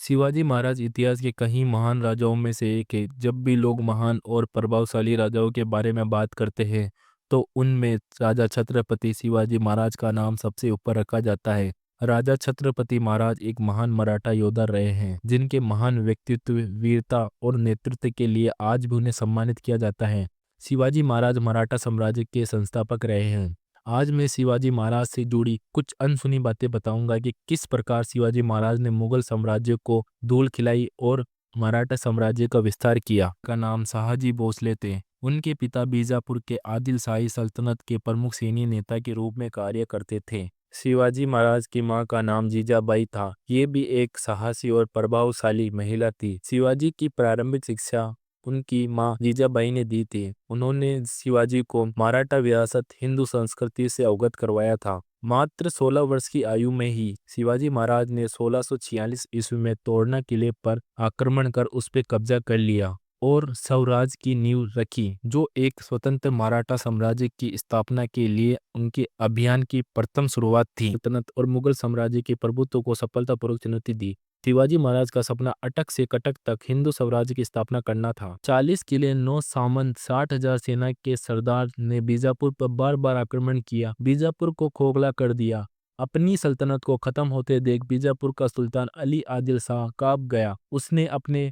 शिवाजी महाराज इतिहास के कई महान राजाओं में से एक है। जब भी लोग महान और प्रभावशाली राजाओं के बारे में बात करते हैं तो उनमें राजा छत्रपति शिवाजी महाराज का नाम सबसे ऊपर रखा जाता है। राजा छत्रपति महाराज एक महान मराठा योद्धा रहे हैं जिनके महान व्यक्तित्व, वीरता और नेतृत्व के लिए आज भी उन्हें सम्मानित किया जाता है। शिवाजी महाराज मराठा साम्राज्य के संस्थापक रहे हैं। आज मैं शिवाजी महाराज से जुड़ी कुछ अनसुनी बातें बताऊंगा कि किस प्रकार शिवाजी महाराज ने मुगल साम्राज्य को धूल खिलाई और मराठा साम्राज्य का विस्तार किया। का नाम शाहजी भोसले थे। उनके पिता बीजापुर के आदिल शाही सल्तनत के प्रमुख सैन्य नेता के रूप में कार्य करते थे। शिवाजी महाराज की मां का नाम जीजाबाई था। ये भी एक साहसी और प्रभावशाली महिला थी। शिवाजी की प्रारंभिक शिक्षा उनकी मां जीजाबाई ने दी थी। उन्होंने शिवाजी को मराठा विरासत, हिंदू संस्कृति से अवगत करवाया था। मात्र 16 वर्ष की आयु में ही शिवाजी महाराज ने 1646 ईस्वी में तोरना किले पर आक्रमण कर उस पर कब्जा कर लिया और स्वराज की नींव रखी, जो एक स्वतंत्र मराठा साम्राज्य की स्थापना के लिए उनके अभियान की प्रथम शुरुआत थी। सल्तनत और मुगल साम्राज्य के प्रभुत्व को सफलतापूर्वक चुनौती दी। शिवाजी महाराज का सपना अटक से कटक तक हिंदू स्वराज्य की स्थापना करना था। 40 किले, 9 सामंत, 60,000 सेना के सरदार ने बीजापुर पर बार बार आक्रमण किया, बीजापुर को खोखला कर दिया। अपनी सल्तनत को खत्म होते देख बीजापुर का सुल्तान अली आदिल शाह कांप गया। उसने अपने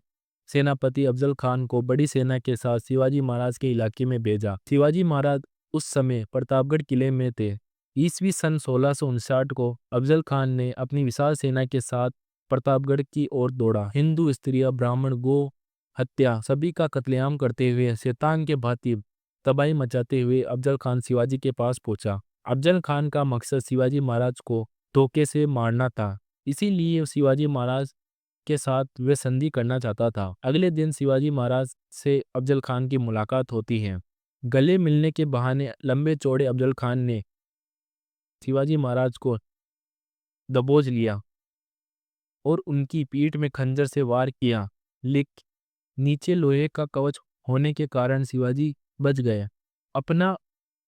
सेनापति अफजल खान को बड़ी सेना के साथ शिवाजी महाराज के इलाके में भेजा। शिवाजी महाराज उस समय प्रतापगढ़ किले में थे। ईस्वी सन 1659 को अफजल खान ने अपनी विशाल सेना के साथ प्रतापगढ़ की ओर दौड़ा। हिंदू, स्त्रियां, ब्राह्मण, गो हत्या सभी का कत्लेआम करते हुए शैतान के भांति तबाही मचाते हुए अफजल खान शिवाजी के पास पहुंचा। अफजल खान का मकसद शिवाजी महाराज को धोखे से मारना था, इसीलिए शिवाजी महाराज के साथ वे संधि करना चाहता था। अगले दिन शिवाजी महाराज से अफजल खान की मुलाकात होती है। गले मिलने के बहाने लंबे चौड़े अफजल खान ने शिवाजी महाराज को दबोच लिया और उनकी पीठ में खंजर से वार किया, लेकिन नीचे लोहे का कवच होने के कारण शिवाजी बच गए। अपना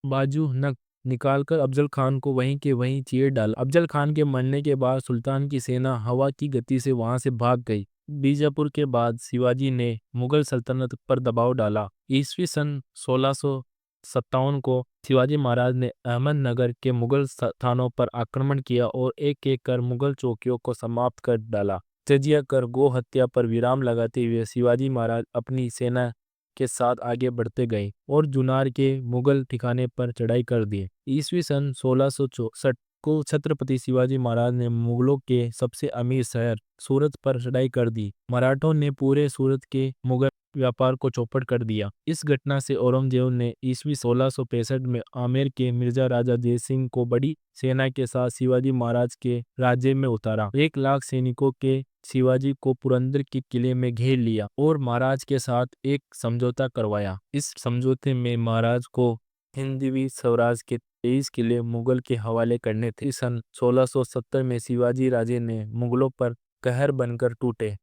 बाजू नक निकालकर अफजल खान को वहीं के वहीं चीर डाला। अफजल खान के मरने के बाद सुल्तान की सेना हवा की गति से वहां से भाग गई। बीजापुर के बाद शिवाजी ने मुगल सल्तनत पर दबाव डाला। ईस्वी सन 1657 को शिवाजी महाराज ने अहमदनगर के मुगल स्थानों पर आक्रमण किया और एक एक कर मुगल चौकियों को समाप्त कर डाला। जजिया कर गो हत्या पर विराम लगाते हुए शिवाजी महाराज अपनी सेना के साथ आगे बढ़ते गए और जुनार के मुगल ठिकाने पर चढ़ाई कर दी। ईस्वी सन 1664 को छत्रपति शिवाजी महाराज ने मुगलों के सबसे अमीर शहर सूरत पर चढ़ाई कर दी। मराठों ने पूरे सूरत के मुगल व्यापार को चौपट कर दिया। इस घटना से औरंगजेब ने ईस्वी 1665 में आमेर के मिर्जा राजा जय सिंह को बड़ी सेना के साथ शिवाजी महाराज के राज्य में उतारा। 1 लाख सैनिकों के शिवाजी को पुरंदर के किले में घेर लिया और महाराज के साथ एक समझौता करवाया। इस समझौते में महाराज को हिंदवी स्वराज के 23 किले मुगल के हवाले करने थे। सन 1670 में शिवाजी राजे ने मुगलों पर कहर बनकर टूटे।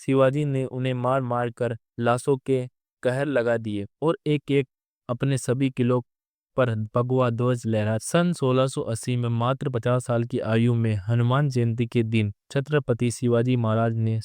शिवाजी ने उन्हें मार मार कर लाशों के कहर लगा दिए और एक एक अपने सभी किलों पर भगवा ध्वज लहरा। सन 1680 में मात्र 50 साल की आयु में हनुमान जयंती के दिन छत्रपति शिवाजी महाराज ने